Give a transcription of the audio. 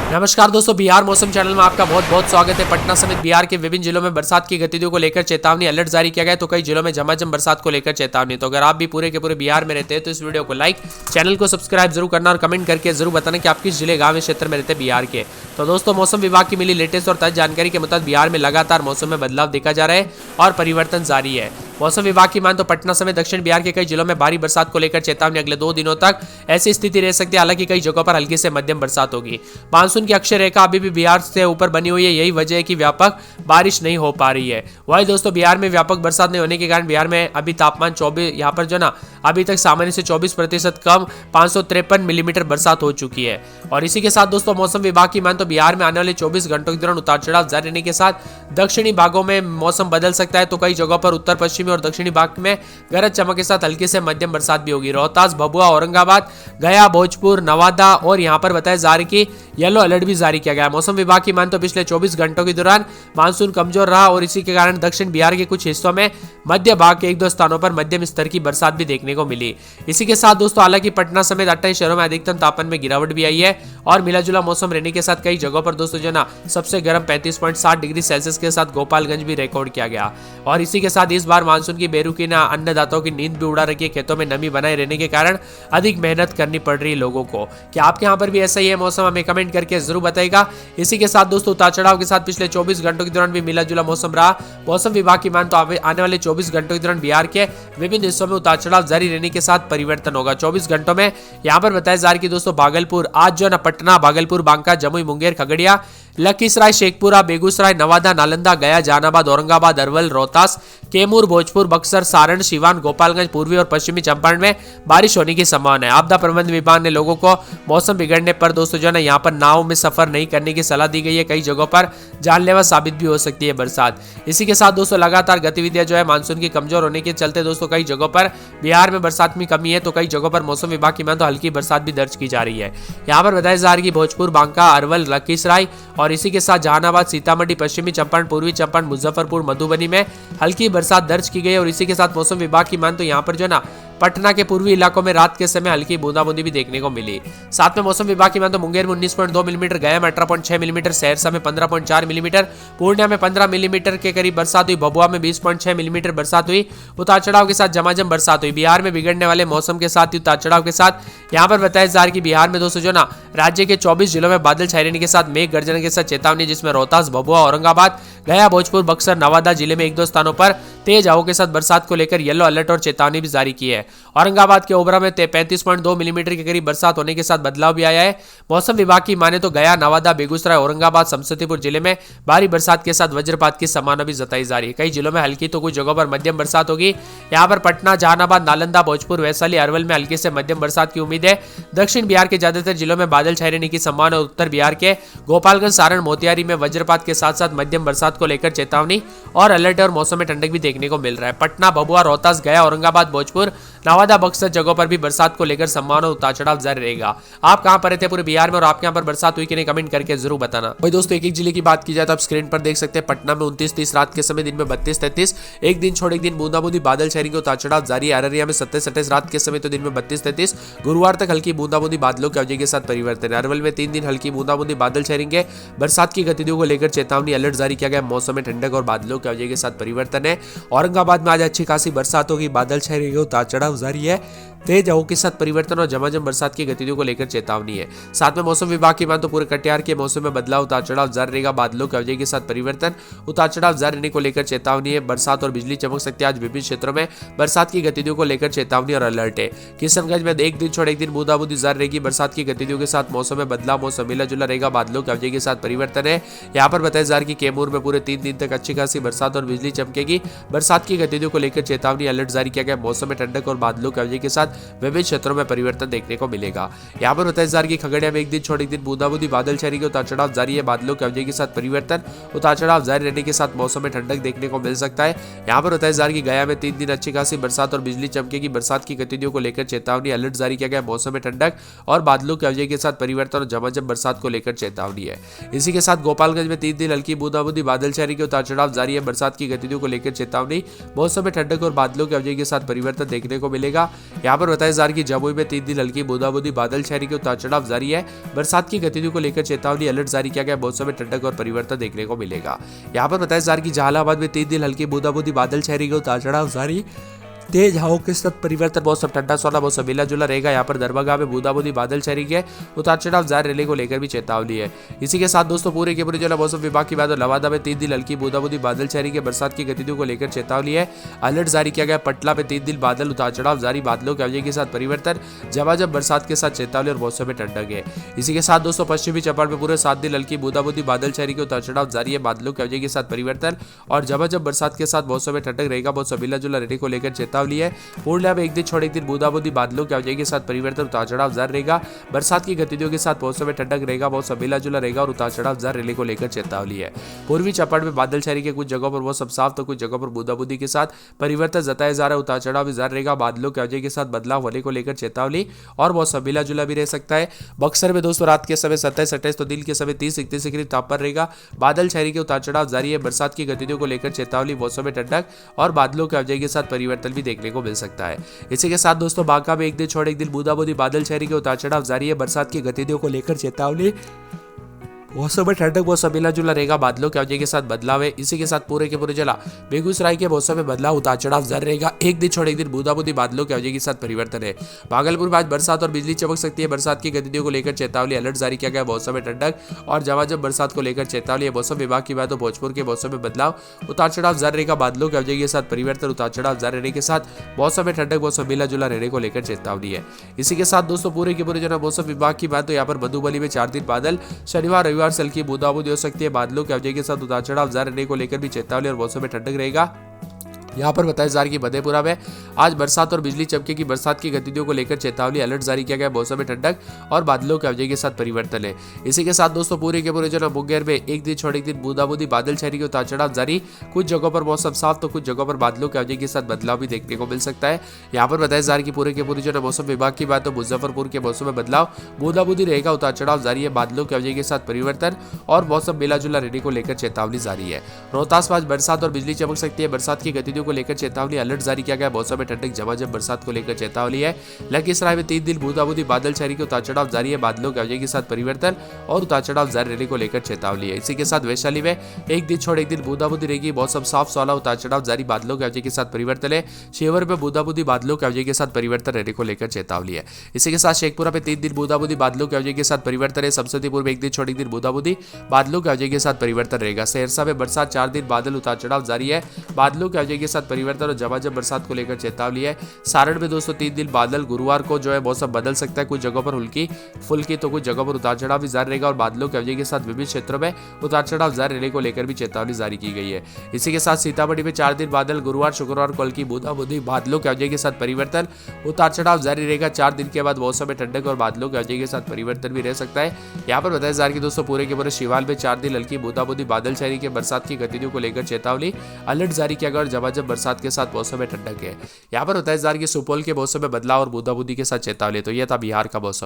नमस्कार दोस्तों, बिहार मौसम चैनल में आपका बहुत बहुत स्वागत है। पटना समेत बिहार के विभिन्न जिलों में बरसात की गतिविधियों को लेकर चेतावनी अलर्ट जारी किया गया है, तो कई जिलों में झमाझम बरसात को लेकर चेतावनी। तो अगर आप भी पूरे के पूरे बिहार में रहते हैं तो इस वीडियो को लाइक, चैनल को सब्सक्राइब जरूर करना और कमेंट करके जरूर बताना कि आप किस जिले, गाँव, क्षेत्र में रहते हैं बिहार के। तो दोस्तों, मौसम विभाग की मिली लेटेस्ट और ताजा जानकारी के मुताबिक बिहार में लगातार मौसम में बदलाव देखा जा रहा है और परिवर्तन जारी है। मौसम विभाग की मान तो पटना समेत दक्षिण बिहार के कई जिलों में भारी बरसात को लेकर चेतावनी। अगले 2 दिनों तक ऐसी स्थिति रह सकती है, हालांकि कई जगहों पर हल्की से मध्यम बरसात होगी। मानसून की अक्षय रेखा अभी भी बिहार से ऊपर बनी हुई है, यही वजह है कि व्यापक बारिश नहीं हो पा रही है। वही दोस्तों, बिहार में व्यापक बरसात नहीं होने के कारण बिहार में अभी तापमान 24 यहाँ पर जो ना अभी तक सामान्य से 24% कम 553 मिलीमीटर बरसात हो चुकी है। और इसी के साथ दोस्तों, मौसम विभाग की मान तो बिहार में आने वाले 24 घंटों के दौरान उतार चढ़ाव जारी रहने के साथ दक्षिणी भागों में मौसम बदल सकता है। तो कई जगहों पर उत्तर पश्चिमी और दक्षिणी भाग में गरज चमक के साथ हल्की से मध्यम बरसात भी होगी। रोहतास, भभुआ, औरंगाबाद, गया, भोजपुर, नवादा और यहाँ पर बताया जा रहा है कि येलो अलर्ट भी जारी किया गया। मौसम विभाग की मान तो पिछले 24 घंटों के दौरान मानसून कमजोर रहा और इसी के कारण दक्षिण बिहार के कुछ हिस्सों में मध्य भाग के 1-2 स्थानों पर मध्यम स्तर की बरसात भी देखने को मिली। इसी के साथ दोस्तों, हालांकि पटना समेत 28 शहरों में अधिकतम तापमान में गिरावट भी आई है और मिला जुला मौसम रहने के साथ कई जगहों पर दोस्तों जो ना सबसे गर्म 35.7 डिग्री सेल्सियस के साथ गोपालगंज भी रिकॉर्ड किया गया। और इसी के साथ इस बार मानसून की बेरुखी ना अन्नदाताओं की नींद भी उड़ा रखी है। खेतों में नमी बनाए रहने के कारण अधिक मेहनत करनी पड़ रही है लोगों को। क्या आपके यहाँ पर भी ऐसा ही है मौसम? हमें कमेंट करके जरूर बताइएगा। इसी के साथ दोस्तों, उतार चढ़ाव के साथ पिछले 24 घंटों के दौरान भी मिला जुला मौसम रहा। मौसम विभाग की मान तो आने वाले 24 घंटों के दौरान बिहार के विभिन्न हिस्सों में उतार चढ़ाव जारी रहने के साथ परिवर्तन होगा। 24 घंटों में यहाँ पर बताया जा रहा है कि दोस्तों भागलपुर आज जो ना पटना, भागलपुर, बांका, जमुई, मुंगेर, खगड़िया, लखीसराय, शेखपुरा, बेगूसराय, नवादा, नालंदा, गया, जहानाबाद, औरंगाबाद, अरवल, रोहतास, कैमूर, भोजपुर, बक्सर, सारण, सिवान, गोपालगंज, पूर्वी और पश्चिमी चंपारण में बारिश होने की संभावना है। आपदा प्रबंधन विभाग ने लोगों को मौसम बिगड़ने पर दोस्तों जो है यहाँ पर नाव में सफर नहीं करने की सलाह दी गई है। कई जगहों पर जानलेवा साबित भी हो सकती है बरसात। इसी के साथ दोस्तों, लगातार गतिविधियां जो है मानसून की कमजोर होने के चलते दोस्तों कई जगहों पर बिहार में बरसात में कमी है, तो कई जगहों पर मौसम विभाग की मान तो हल्की बरसात भी दर्ज की जा रही है। यहाँ पर बताया जा रहा है कि भोजपुर, बांका, अरवल, लखीसराय और इसी के साथ जहानाबाद, सीतामढ़ी, पश्चिमी चंपारण, पूर्वी चंपारण, मुजफ्फरपुर, मधुबनी में हल्की बरसात दर्ज की गई। और इसी के साथ मौसम विभाग की मान तो यहाँ पर जो ना पटना के पूर्वी इलाकों में रात के समय हल्की बूंदाबूंदी भी देखने को मिली। साथ में मौसम विभाग की मान तो मुंगेर में 19.2 मिलीमीटर, गया में 18.6 मिलीमीटर, सहरसा में 15.4 मिलीमीटर, पूर्णिया में 15 मिलीमीटर के करीब बरसात हुई, भभुआ में 20.6 मिलीमीटर बरसात हुई। उतार चढ़ाव के साथ झमाझम बरसात हुई। बिहार में बिगड़ने वाले मौसम के साथ ही उतार चढ़ाव के साथ यहाँ पर बताया जा रहा है कि बिहार में दोस्तों जो ना राज्य के 24 जिलों में बादल छाए रहने के साथ मेघ गर्जन के साथ चेतावनी, जिसमें रोहतास, भभुआ, औरंगाबाद, गया, भोजपुर, बक्सर, नवादा जिले में 1-2 स्थानों पर तेज हवाओं के साथ बरसात को लेकर येलो अलर्ट और चेतावनी भी जारी की है। औरंगाबाद के ओबरा में 35.2 मिलीमीटर के करीब बरसात होने के साथ बदलाव भी आया है। मौसम विभाग की माने तो गया, नवादा, बेगूसराय, औरंगाबाद, समस्तीपुर जिले में भारी बरसात के साथ वज्रपात की संभावना भी जताई जा रही है। कई जिलों में हल्की तो कुछ जगहों पर मध्यम बरसात होगी। यहाँ पर पटना, जहानाबाद, नालंदा, भोजपुर, वैशाली, अरवल में हल्की से मध्यम बरसात की उम्मीद है। दक्षिण बिहार के ज्यादातर जिलों में बादल छाए रहने की संभावना। उत्तर बिहार के गोपालगंज, सारण, मोतिहारी में वज्रपात के साथ साथ मध्यम बरसात को लेकर चेतावनी और अलर्ट और मौसम में ठंडक भी देखने को मिल रहा है। पटना, भभुआ, रोहतास, गया, औरंगाबाद, भोजपुर, नवादा, बक्सर जगहों पर भी बरसात को लेकर संभावना उतार चढ़ाव जारी रहेगा। आप कहां पर रहते हैं पूरे बिहार में और आपके यहाँ पर बरसात हुई कि नहीं, कमेंट करके जरूर बताना। भाई दोस्तों, एक एक जिले की बात की जाए तो आप स्क्रीन पर देख सकते हैं। पटना में 29-30 रात के समय, दिन में 32-33, एक दिन छोड़ एक दिन बूंदाबूंदी बादल छाने के उतार चढ़ाव जारी है। अररिया में 27-28 रात के समय, तो दिन में 32-33, गुरुवार तक हल्की बूंदाबूंदी बादलों की अवधि के साथ परिवर्तन है। अरवल में 3 दिन हल्की बूंदाबूंदी बादल छाएंगे। बरसात की गतिविधियों को लेकर चेतावनी अलर्ट जारी किया गया। मौसम में ठंडक और बादलों की अवधि के साथ परिवर्तन है। औरंगाबाद में आज अच्छी खासी बरसात होगी, बादल छाएंगे, उतार चढ़ाव जारी है। तेज हवाओं के साथ परिवर्तन और झमाझम बरसात की गतिविधियों को लेकर चेतावनी है। साथ में मौसम विभाग की मान तो पूरे कटिहार के मौसम में बदलाव, उतार चढ़ाव जारी रहेगा। बादलों की अवधि के साथ परिवर्तन, उतार चढ़ाव जारी रहने को लेकर चेतावनी है। बरसात और बिजली चमक सकती है। आज विभिन्न क्षेत्रों में बरसात की गतिविधियों को लेकर चेतावनी और अलर्ट है। किशनगंज में एक दिन छोड़ एक दिन बूंदाबूंदी जारी रहेगी। बरसात की गतिविधियों के साथ मौसम में बदलाव, मौसम मिला जुला रहेगा। बादलों की अवधि के साथ परिवर्तन है। यहाँ पर बताया जा रहा है कि कैमूर में पूरे 3 दिन तक अच्छी खासी बरसात और बिजली चमकेगी। बरसात की गतिविधियों को लेकर चेतावनी अलर्ट जारी किया गया। मौसम में ठंडक और बादलों की अवधि के साथ विभिन्न क्षेत्रों में परिवर्तन देखने को मिलेगा। यहाँ पर बताया जा रहा है कि खगड़िया में एक दिन छोड़ एक दिन बूंदाबूंदी बादल छाएंगे। उतार चढ़ाव जारी है। बादलों की अवधि के साथ परिवर्तन, उतार चढ़ाव जारी रहने के साथ मौसम में ठंडक देखने को मिल सकता है। यहाँ पर बताया जा रहा है कि गया में 3 दिन अच्छी खासी बरसात और बिजली चमकेगी। बरसात की गतिविधियों को लेकर चेतावनी अलर्ट जारी किया गया। मौसम में ठंडक और बादलों की अवधि के साथ परिवर्तन और झमाझम बरसात को लेकर चेतावनी है। इसी के साथ गोपालगंज में 3 दिन हल्की बूंदाबूंदी बादल छाएंगे। उतार चढ़ाव जारी है। बरसात की गतिविधियों को लेकर चेतावनी, मौसम में ठंडक और बादलों की अवधि के साथ परिवर्तन देखने को मिलेगा। यहाँ पर पर बताया जा रहा है कि जमुई में 3 दिन हल्की बूंदाबांदी, बादल छाने के उतार चढ़ाव जारी है। बरसात की गतिविधियों को लेकर चेतावनी, अलर्ट जारी किया गया। मौसम में ठंडक और परिवर्तन देखने को मिलेगा। यहाँ पर बताया जा रहा है कि जहानाबाद में 3 दिन हल्की बूंदाबांदी, बादल छाने के उतार चढ़ाव जारी, तेज हवाओं के साथ परिवर्तन, मौसम ठंडा सोना, मौसम मिला जुला रहेगा। यहाँ पर दरभंगा में बूंदाबांदी, बादल छाने के उतार चढ़ाव जारी रहने को लेकर भी चेतावनी है। इसी के साथ दोस्तों पूरे के पूरे जिला मौसम विभाग की बात, नवादा में 3 दिन हल्की बूंदाबांदी, बादल छाने के बरसात की गतिविधियों को लेकर चेतावनी है। अलर्ट जारी किया गया। पटना में 3 दिन बादल, उतार चढ़ाव जारी, बादलों के अवधि के साथ परिवर्तन, झमाझम बरसात के साथ चेतावनी और मौसम में ठंडक है। इसी के साथ दोस्तों पश्चिमी चंपारण में पूरे 7 दिन हल्की बूंदाबांदी, बादल छाने के उतार चढ़ाव जारी है, बादलों के अवधि के साथ परिवर्तन और झमाझम बरसात के साथ मौसम में ठंडक रहेगा। मौसम मिला जुला रहने को लेकर चेतावनी है। पूर्णिया में 1 दिन छोड़ 1 दिन बूंदाबांदी, बादलों के अवधि के साथ परिवर्तन, उतार चढ़ाव जारी रहेगा। बरसात की गतिविधियों के साथ मौसम में ठंडक रहेगा। मौसम मिला जुला रहेगा और उतार चढ़ाव जारी रहने को लेकर चेतावनी है। पूर्वी चंपारण में बादल छाने के कुछ जगहों पर मौसम साफ तो कुछ जगहों पर बूंदाबांदी के साथ परिवर्तन जताया जा रहा है। उतार चढ़ाव भी जारी रहेगा। बादलों के अवधि के साथ बदलाव होने को लेकर चेतावनी और मौसम मिला जुला भी रह सकता है। बक्सर में दोस्तों रात के समय 27-28 तो दिन के समय 30-31 के करीब तापमान रहेगा। बादल छाने के उतार चढ़ाव जारी है। बरसात की गतिविधियों को लेकर चेतावनी, मौसम में ठंडक और बादलों के अवधि के साथ परिवर्तन भी देखने को मिल सकता है। इसी के साथ दोस्तों बांका में 1 दिन छोड़ 1 दिन बूंदाबांदी, बादल छाने के उतार चढ़ाव जारी है। बरसात की गतिविधियों को लेकर चेतावनी, मौसम में ठंडक, मौसम मिला जुला रहेगा। बादलों के अवधि के साथ बदलाव है। इसी के साथ पूरे के पूरे जिला बेगूसराय के मौसम में बदलाव, उतार चढ़ाव जारी रहेगा। 1 दिन छोड़ 1 दिन बूंदाबांदी, बादलों के अवधि के साथ परिवर्तन है। भागलपुर में आज बरसात और बिजली चमक सकती है। बरसात की गतिविधियों को लेकर चेतावनी, अलर्ट जारी किया गया। मौसम में ठंडक और झमाझम बरसात को लेकर चेतावनी है। मौसम विभाग की बात तो भोजपुर के मौसम में बदलाव, उतार चढ़ाव जारी रहेगा। बादलों के अवधि के साथ परिवर्तन, उतार चढ़ाव जारी रहने के साथ मौसम में ठंडक, मौसम मिला जुला रहने को लेकर चेतावनी है। इसी के साथ दोस्तों पूरे के पूरे जना मौसम विभाग की बात तो यहाँ पर मधुबनी में 4 दिन बादल, शनिवार रविवार से हल्की बूंदाबांदी हो सकती है। बादलों के अवधि के साथ उतार चढ़ाव जारी रहने को लेकर भी चेतावनी और मौसम में ठंडक रहेगा। यहाँ पर बताया जा रहा है कि मधेपुरा में आज बरसात और बिजली चमकेगी। बरसात की गतिविधियों को लेकर चेतावनी, अलर्ट जारी किया गया। मौसम में ठंडक और बादलों के अवधि के साथ परिवर्तन है। इसी के साथ दोस्तों पूरे के पूरे जो मुंगेर में 1 दिन छोड़ 1 दिन बूंदाबांदी, बादल छाने के उतार चढ़ाव जारी, कुछ जगहों पर मौसम साफ तो कुछ जगहों पर बादलों के अवधि के साथ बदलाव भी देखने को मिल सकता है। यहाँ पर बताया जा रहा है कि पूरे के पूरे जो मौसम विभाग की बात तो मुजफ्फरपुर के मौसम में बदलाव, बूंदाबांदी रहेगा, उतार चढ़ाव जारी है। बादलों के अवधि के साथ परिवर्तन और मौसम मिला जुला रहने को लेकर चेतावनी जारी है। रोहतास में आज बरसात और बिजली चमक सकती है। बरसात की गतिविधियों को लेकर चेतावनी, अलर्ट जारी किया गया। मौसम में ठंडक, झमाझम बरसात को लेकर चेतावनी है। लखीसराय में 3 दिन बूंदाबांदी, बादल छाने के उतार चढ़ाव जारी है। बादलों के अवधि के साथ परिवर्तन और उतार चढ़ाव जारी रहने को लेकर चेतावनी है। इसी के साथ वैशाली में 1 दिन छोड़ 1 दिन बूंदाबांदी रहेगी। मौसम साफ सुहाना, उतार चढ़ाव जारी, बादलों के अवधि के साथ परिवर्तन है। शिवहर में बूंदाबांदी, बादलों के अवधि के साथ परिवर्तन रहने को लेकर चेतावनी है। इसी के साथ शेखपुरा में 3 दिन बूंदाबांदी, बादलों के अवधि के साथ परिवर्तन है। समस्तीपुर में 1 दिन छोड़ 1 दिन बूंदाबांदी, बादलों के अवधि के साथ परिवर्तन रहेगा। सहरसा में बरसात 4 दिन बादल, उतार चढ़ाव जारी है। बादलों के अवधि के साथ परिवर्तन और झमाझम बरसात को लेकर चेतावनी है। सारण में दोस्तों 3 दिन बादल, गुरुवार को जो है मौसम बदल सकता है। कुछ जगहों पर हल्की फुल्की तो कुछ जगहों पर उतार चढ़ाव भी जारी रहेगा और बादलों के अवधि के साथ विभिन्न क्षेत्रों में उतार चढ़ाव जारी रहने को लेकर भी चेतावनी जारी की गई है। इसी के साथ सीतामढ़ी में 4 दिन बादल, गुरुवार शुक्रवार को हल्की बूंदाबांदी, बादलों के अवधि के साथ परिवर्तन, उतार चढ़ाव जारी रहेगा। 4 दिन के बाद मौसम में ठंडक और बादलों के अवधि के साथ परिवर्तन भी रह सकता है। यहाँ पर बताया जा रहा है कि दोस्तों पूरे के पूरे शिवाल में 4 दिन हल्की बूंदाबांदी, बादल छाने के बरसात की गतिविधियों को लेकर चेतावनी, अलर्ट जारी किया गया और झमाझम बरसात के साथ मौसम में ठंडक है। यहाँ पर बताया जा रहा है कि सुपौल के मौसम में बदलाव और बूंदाबांदी के साथ चेतावनी। तो यह था बिहार का मौसम।